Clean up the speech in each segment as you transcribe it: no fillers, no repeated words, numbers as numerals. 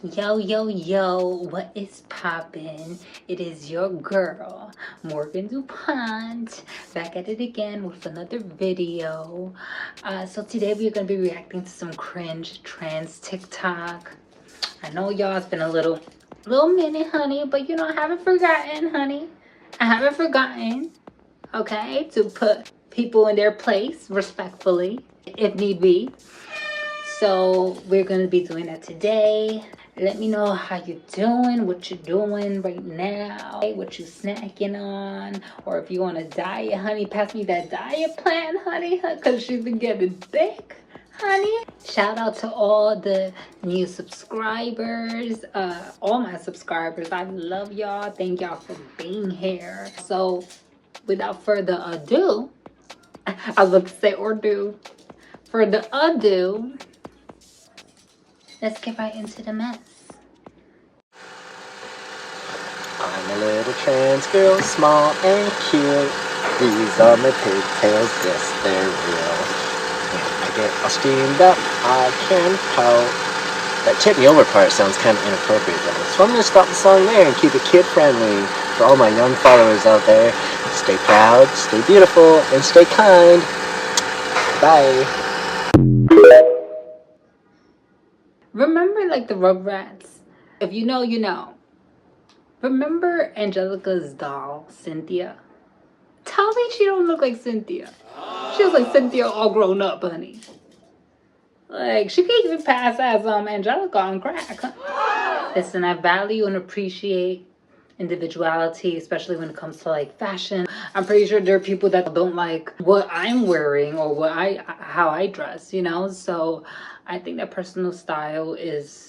Yo, yo, yo, what is poppin'? It is your girl, Morgan DuPont, back at it again with another video. So today we're going to be reacting to some cringe trans TikTok. I know y'all, it's been a little minute, honey, but you know, I haven't forgotten, honey. I haven't forgotten, okay, to put people in their place respectfully, if need be. So we're going to be doing that today. Let me know how you're doing, what you're doing right now, what you snacking on, or if you want a diet, honey, pass me that diet plan, honey, because she's been getting thick, honey. Shout out to all the new subscribers, all my subscribers. I love y'all. Thank y'all for being here. So without further ado, I was about to say or do. Further ado, let's get right into the mess. I'm a little trans girl, small and cute. These are my pigtails, yes, they're real. When I get all steamed up, I can pout. That tip me over part sounds kind of inappropriate though, so I'm going to stop the song there and keep it kid-friendly for all my young followers out there. Stay proud, stay beautiful, and stay kind. Bye. Remember, like, the Rugrats? If you know, you know. Remember Angelica's doll, Cynthia? Tell me she don't look like Cynthia. She was like Cynthia all grown up, honey. Like, she can't even pass as Angelica on crack. Listen, I value and appreciate individuality, especially when it comes to like fashion. I'm pretty sure there are people that don't like what I'm wearing or how I dress, you know? So I think that personal style is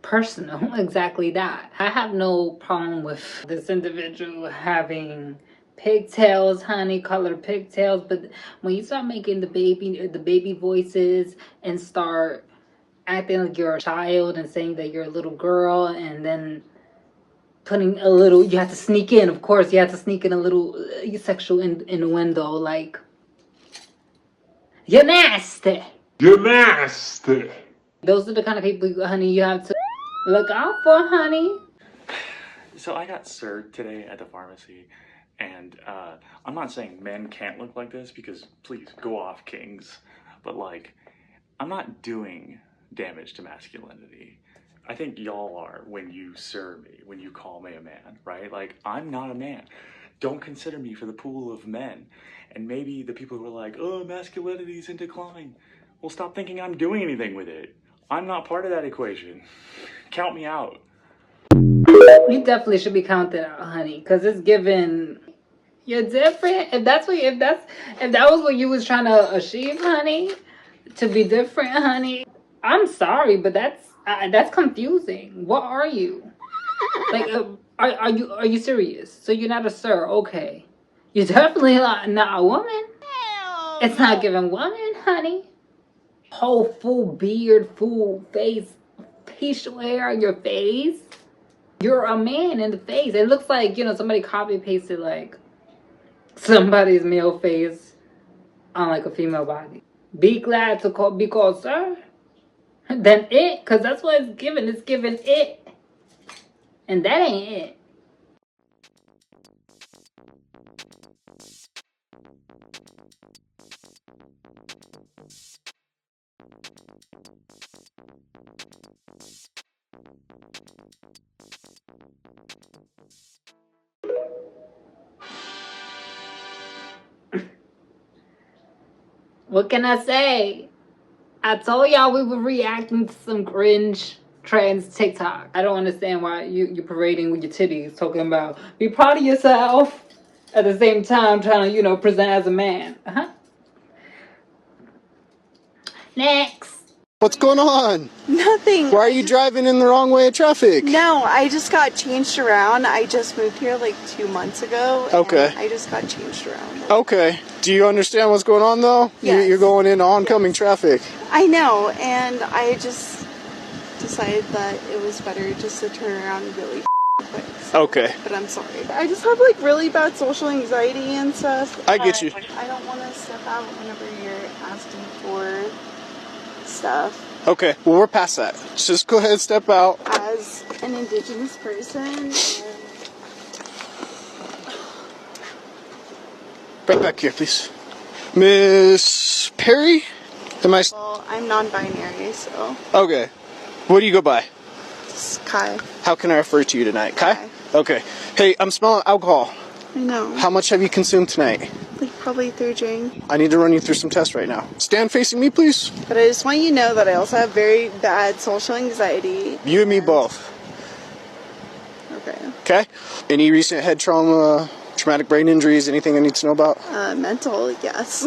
personal. Exactly that. I have no problem with this individual having pigtails, honey, colored pigtails, but when you start making the baby voices and start acting like you're a child and saying that you're a little girl, and then putting a little, you have to sneak in, of course, you have to sneak in a little sexual innuendo, like, you're nasty. You're nasty. Those are the kind of people, honey, you have to look out for, honey. So I got served today at the pharmacy, and I'm not saying men can't look like this, because please go off, kings, but like, I'm not doing damage to masculinity. I think y'all are when you serve me, when you call me a man, right? Like, I'm not a man. Don't consider me for the pool of men. And maybe the people who are like, oh, masculinity's in decline, well, stop thinking I'm doing anything with it. I'm not part of that equation. Count me out. You definitely should be counted out, honey, because it's given you're different. If that was what you was trying to achieve, honey, to be different, honey, I'm sorry, but that's confusing. What are you? Like, are you serious? So you're not a sir? Okay, you're definitely not a woman. It's not giving woman, honey. Whole full beard, full face, facial hair on your face. You're a man in the face. It looks like, you know, somebody copy pasted like somebody's male face on like a female body. Be glad to be called sir. Then it, because that's what it's given. It's given it. And that ain't it. What can I say? I told y'all we were reacting to some cringe trans TikTok. I don't understand why you're parading with your titties, talking about be proud of yourself, at the same time trying to, you know, present as a man. Next. What's going on? Nothing. Why are you driving in the wrong way of traffic? No, I just got changed around. I just moved here like 2 months ago. Okay. I just got changed around. Okay. Do you understand what's going on though? Yes. You're going into oncoming traffic. I know, and I just decided that it was better just to turn around really quick. Okay. But I'm sorry. I just have like really bad social anxiety and stuff. I get you. I don't want to step out whenever you're asking for stuff. Okay, well, we're past that. Just go ahead and step out. As an Indigenous person, and Right back here, please. Miss Perry? Am I... well, I'm non-binary, so Okay. What do you go by? it's Kai. How can I refer to you tonight? Kai? Kai. Okay. Hey, I'm smelling alcohol. I know. How much have you consumed tonight? Like probably 3 drink. I need to run you through some tests right now. Stand facing me, please. But I just want you to know that I also have very bad social anxiety. You and me both. Okay. Okay? Any recent head trauma, traumatic brain injuries, anything I need to know about? Mental, yes.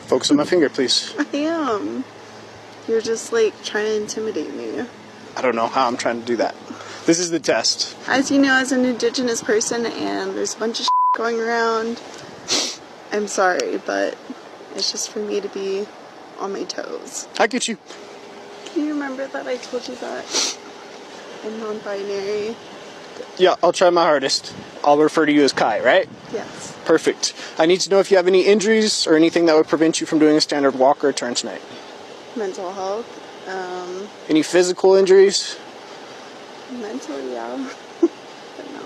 Focus on my finger, please. I am. You're just like trying to intimidate me. I don't know how I'm trying to do that. This is the test. As you know, as an Indigenous person, and there's a bunch of going around, I'm sorry, but it's just for me to be on my toes. I get you. Can you remember that I told you that I'm non-binary? Yeah, I'll try my hardest. I'll refer to you as Kai, right? Yes. Perfect. I need to know if you have any injuries or anything that would prevent you from doing a standard walk or a turn tonight. Mental health. Any physical injuries? Mental, yeah. But no,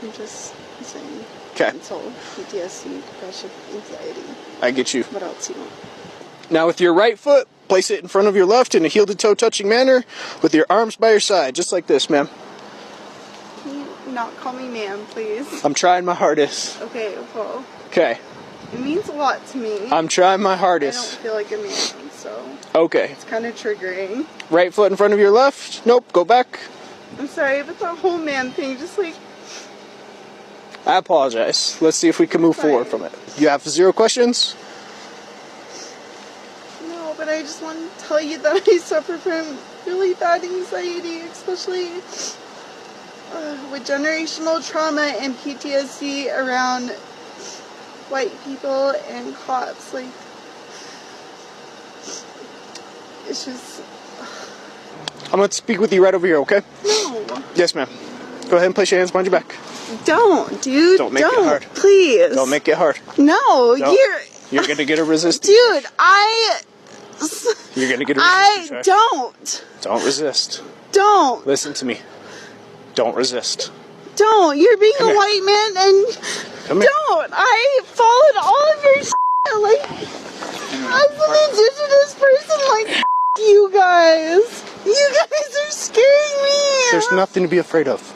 I'm just saying. Okay. Mental, PTSD, depression, anxiety. I get you. What else you want? Now with your right foot, place it in front of your left in a heel-to-toe touching manner with your arms by your side, just like this, ma'am. Can you not call me ma'am, please? I'm trying my hardest. Okay, well, Okay. it means a lot to me. I'm trying my I don't hardest. feel like a man, so Okay. it's kind of triggering. Right foot in front of your left. Nope, go back. I'm sorry, but that whole man thing just like... I apologize. Let's see if we can move forward from it. You have 0 questions? No, but I just want to tell you that I suffer from really bad anxiety, especially with generational trauma and PTSD around white people and cops. Like, it's just... I'm going to speak with you right over here, okay? No. Yes, ma'am. Go ahead and place your hands behind your back. Don't, dude. Don't make it hard. Please. Don't make it hard. No, Don't. You're going to get a resistance. Dude, You're going to get a resistance. I don't. Don't resist. Don't. Listen to me. Don't resist. Don't. You're being Come a here. white man and Come here. don't. I followed all of your like, as an Indigenous person, like, you guys. You guys are scaring me. There's nothing to be afraid of.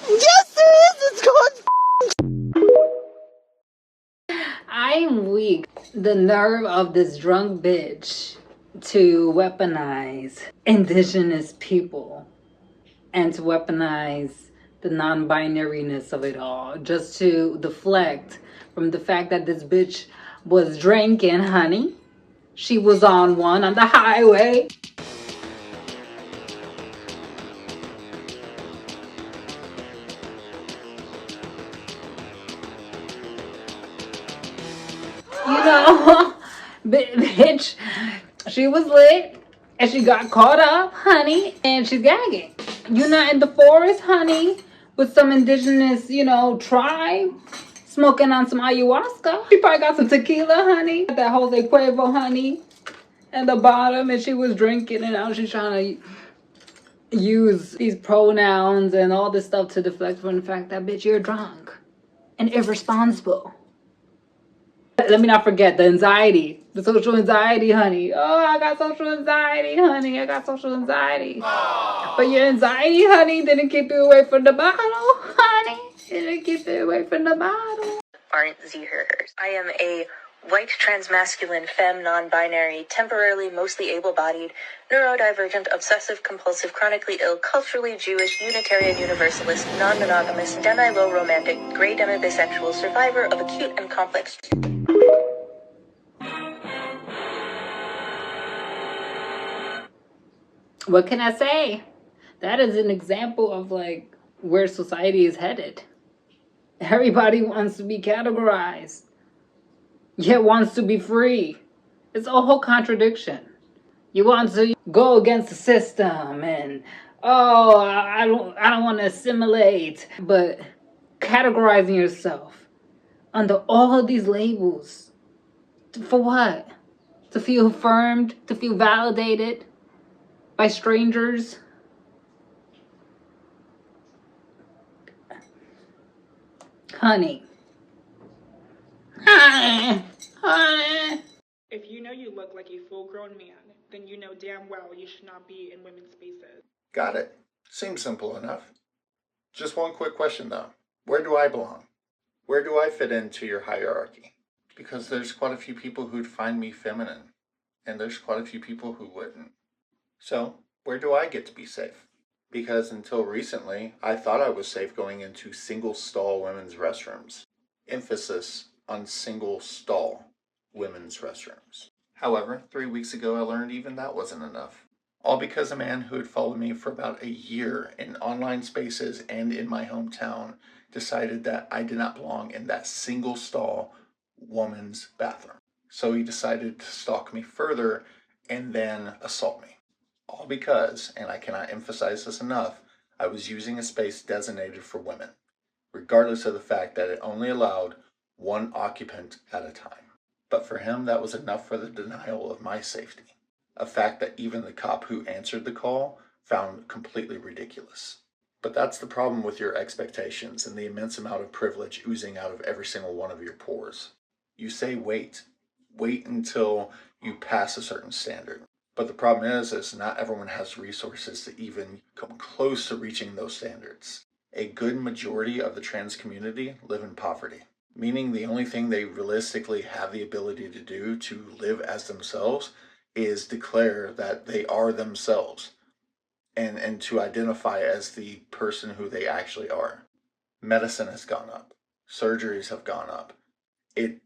Yes, there is. It's called I'm weak. The nerve of this drunk bitch to weaponize Indigenous people and to weaponize the non-binariness of it all, just to deflect from the fact that this bitch was drinking, honey. She was on one on the highway. You know, bitch, she was lit and she got caught up, honey, and she's gagging. You're not in the forest, honey, with some indigenous, tribe smoking on some ayahuasca. She probably got some tequila, honey. That Jose Cuervo, honey, at the bottom, and she was drinking, and now she's trying to use these pronouns and all this stuff to deflect from the fact that, bitch, you're drunk and irresponsible. Let me not forget the anxiety, the social anxiety, honey. Oh, I got social anxiety, honey. I got social anxiety. But your anxiety, honey, didn't keep you away from the bottle, honey. Didn't keep you away from the bottle. Aren't Z-hers. I am a white transmasculine femme non-binary, temporarily mostly able-bodied, neurodivergent, obsessive-compulsive, chronically ill, culturally Jewish, Unitarian Universalist, non-monogamous, demi-low romantic, gray demi-bisexual survivor of acute and complex... What can I say? That is an example of like where society is headed. Everybody wants to be categorized, yet wants to be free. It's a whole contradiction. You want to go against the system and I don't want to assimilate, but categorizing yourself under all of these labels, for what? to feel affirmed, to feel validated by strangers. Honey. Honey. If you know you look like a full-grown man, then you know damn well you should not be in women's spaces. Got it. Seems simple enough. Just one quick question though. Where do I belong? Where do I fit into your hierarchy? Because there's quite a few people who'd find me feminine, and there's quite a few people who wouldn't. So, where do I get to be safe? Because until recently, I thought I was safe going into single-stall women's restrooms. Emphasis on single-stall women's restrooms. However, 3 weeks ago I learned even that wasn't enough. All because a man who had followed me for about a year in online spaces and in my hometown decided that I did not belong in that single-stall woman's bathroom. So he decided to stalk me further and then assault me. All because, and I cannot emphasize this enough, I was using a space designated for women, regardless of the fact that it only allowed one occupant at a time. But for him, that was enough for the denial of my safety, a fact that even the cop who answered the call found completely ridiculous. But that's the problem with your expectations and the immense amount of privilege oozing out of every single one of your pores. You say wait until you pass a certain standard. But the problem is not everyone has resources to even come close to reaching those standards. A good majority of the trans community live in poverty, meaning the only thing they realistically have the ability to do to live as themselves is declare that they are themselves and to identify as the person who they actually are. Medicine has gone up. Surgeries have gone up. It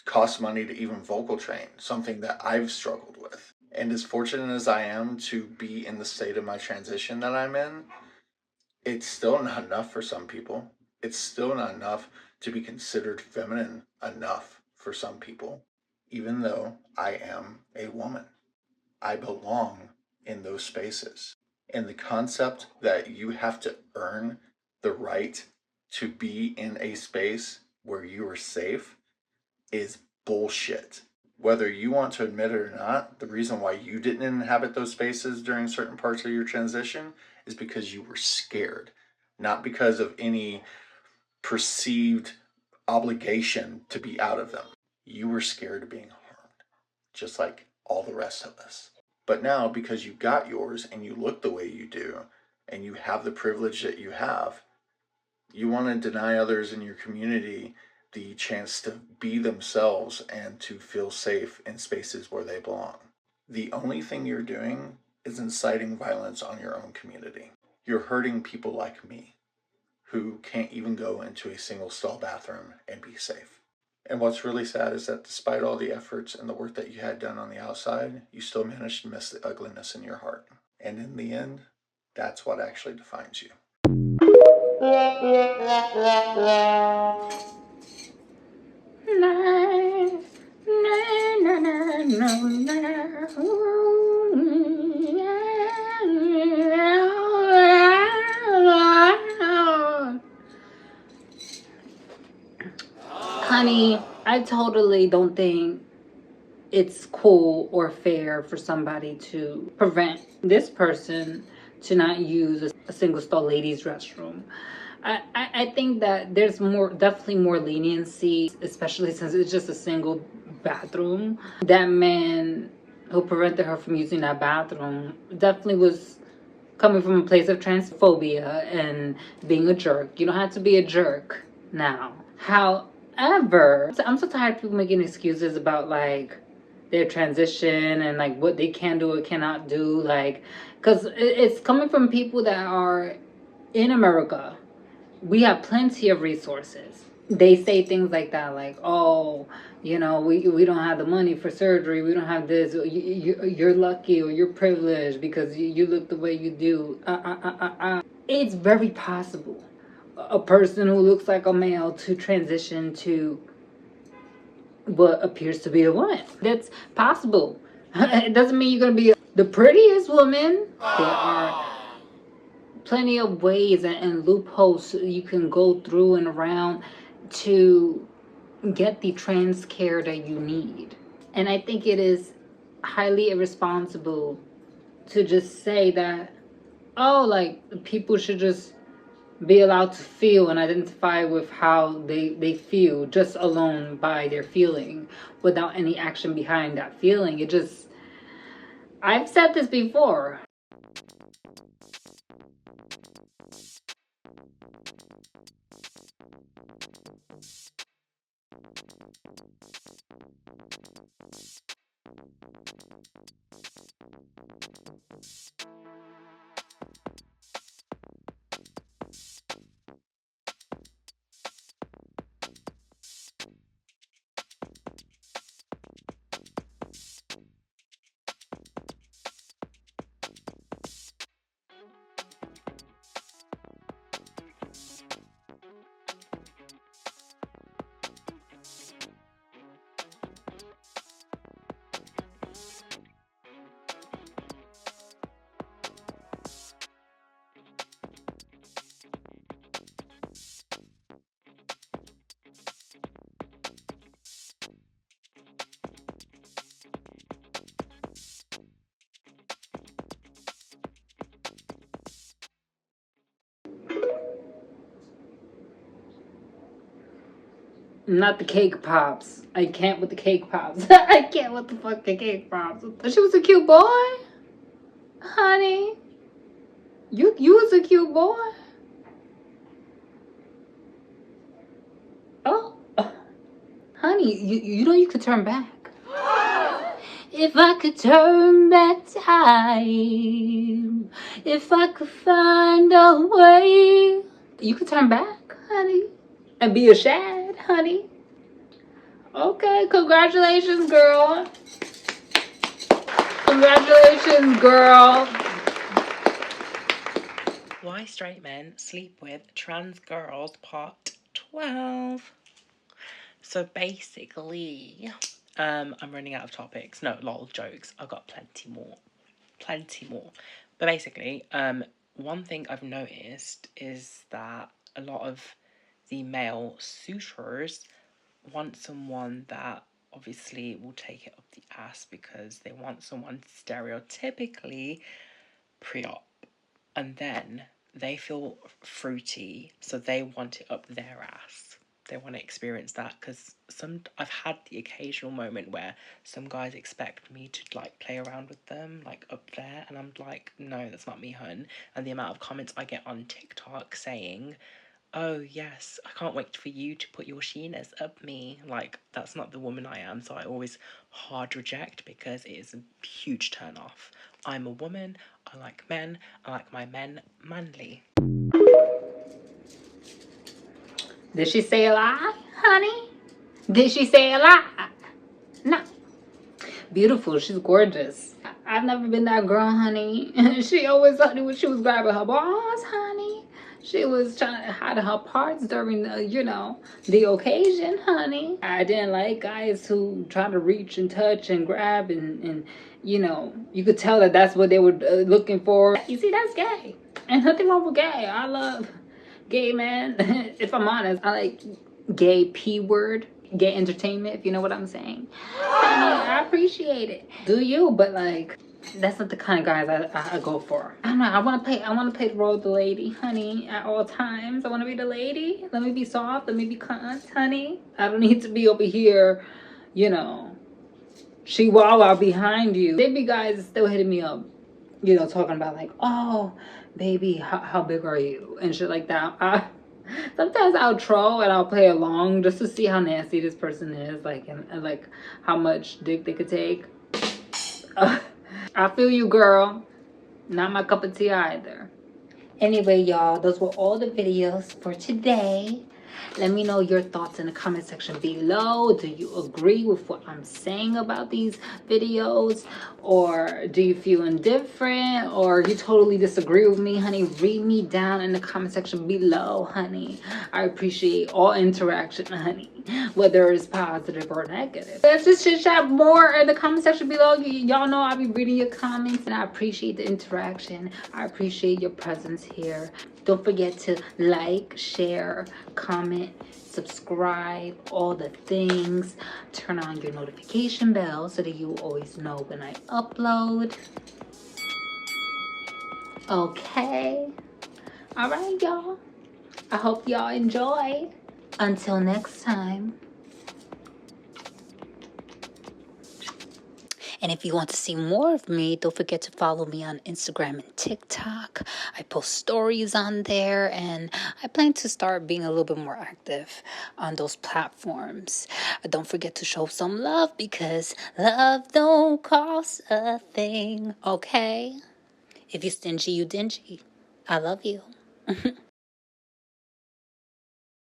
costs money to even vocal train, something that I've struggled with. And as fortunate as I am to be in the state of my transition that I'm in, it's still not enough for some people. It's still not enough to be considered feminine enough for some people, even though I am a woman. I belong in those spaces. And the concept that you have to earn the right to be in a space where you are safe is bullshit. Whether you want to admit it or not, the reason why you didn't inhabit those spaces during certain parts of your transition is because you were scared, not because of any perceived obligation to be out of them. You were scared of being harmed, just like all the rest of us. But now, because you got yours and you look the way you do, and you have the privilege that you have, you want to deny others in your community the chance to be themselves and to feel safe in spaces where they belong. The only thing you're doing is inciting violence on your own community. You're hurting people like me, who can't even go into a single stall bathroom and be safe. And what's really sad is that despite all the efforts and the work that you had done on the outside, you still managed to miss the ugliness in your heart. And in the end, that's what actually defines you. Honey, I totally don't think it's cool or fair for somebody to prevent this person to not use a single stall ladies restroom. I think that there's definitely more leniency, especially since it's just a single bathroom. That man who prevented her from using that bathroom definitely was coming from a place of transphobia and being a jerk. You don't have to be a jerk now. However, I'm so tired of people making excuses about like their transition and like what they can do or cannot do, like, because it's coming from people that are in America. We have plenty of resources. They say things like that, like, oh, you know, we don't have the money for surgery, we don't have this, you're lucky or you're privileged because you look the way you do. It's very possible a person who looks like a male to transition to what appears to be a woman. That's possible. It doesn't mean you're going to be the prettiest woman. There are plenty of ways and loopholes you can go through and around to get the trans care that you need. And I think it is highly irresponsible to just say that, oh, like, people should just be allowed to feel and identify with how they feel just alone by their feeling without any action behind that feeling. It just, I've said this before. Not the cake pops. I can't with the cake pops. I can't with the fucking cake pops. She was a cute boy, honey. You was a cute boy. Oh, honey, you know you could turn back. If I could turn back time, if I could find a way, you could turn back, honey, and be a shad, honey. Okay, congratulations, girl. Congratulations, girl. Why straight men sleep with trans girls, part 12. So basically, I'm running out of topics. No, lol, jokes. I've got plenty more. But basically, one thing I've noticed is that a lot of the male suitors want someone that obviously will take it up the ass because they want someone stereotypically pre-op, and then they feel fruity, so they want it up their ass. They want to experience that, because I've had the occasional moment where some guys expect me to like play around with them like up there, and I'm like, no, that's not me, hun. And the amount of comments I get on TikTok saying, oh yes, I can't wait for you to put your sheeness up me, like, that's not the woman I am. So I always hard reject, because it is a huge turn off. I'm a woman, I like men, I like my men manly. Did she say a lie, honey? Did she say a lie? No. Beautiful, she's gorgeous. I've never been that girl, honey. She always, honey, when she was grabbing her balls, honey, she was trying to hide her parts during the, the occasion, honey. I didn't like guys who try to reach and touch and grab and you could tell that that's what they were looking for. You see, that's gay. And nothing wrong with gay. I love gay men. If I'm honest, I like gay P word. Gay entertainment, if you know what I'm saying. I appreciate it. Do you? But like, that's not the kind of guys I go for. I don't know. I want to play the role of the lady, honey, at all times. I want to be the lady. Let me be soft. Let me be cunt, honey. I don't need to be over here, chihuahua behind you. They be guys still hitting me up, talking about like, oh, baby, how big are you? And shit like that. Sometimes I'll troll and I'll play along just to see how nasty this person is, like, and like how much dick they could take. I feel you, girl. Not my cup of tea either. Anyway, y'all, those were all the videos for today. Let me know your thoughts in the comment section below. Do you agree with what I'm saying about these videos? Or do you feel indifferent? Or you totally disagree with me, honey? Read me down in the comment section below, honey. I appreciate all interaction, honey, whether it's positive or negative. Let's just chit chat more in the comment section below. Y'all know I'll be reading your comments, and I appreciate the interaction. I appreciate your presence here. Don't forget to like, share, comment, subscribe, all the things. Turn on your notification bell so that you always know when I upload. Okay. All right, y'all. I hope y'all enjoy. Until next time. And if you want to see more of me, don't forget to follow me on Instagram and TikTok. I post stories on there, and I plan to start being a little bit more active on those platforms. Don't forget to show some love, because love don't cost a thing, okay? If you're stingy, you dingy. I love you.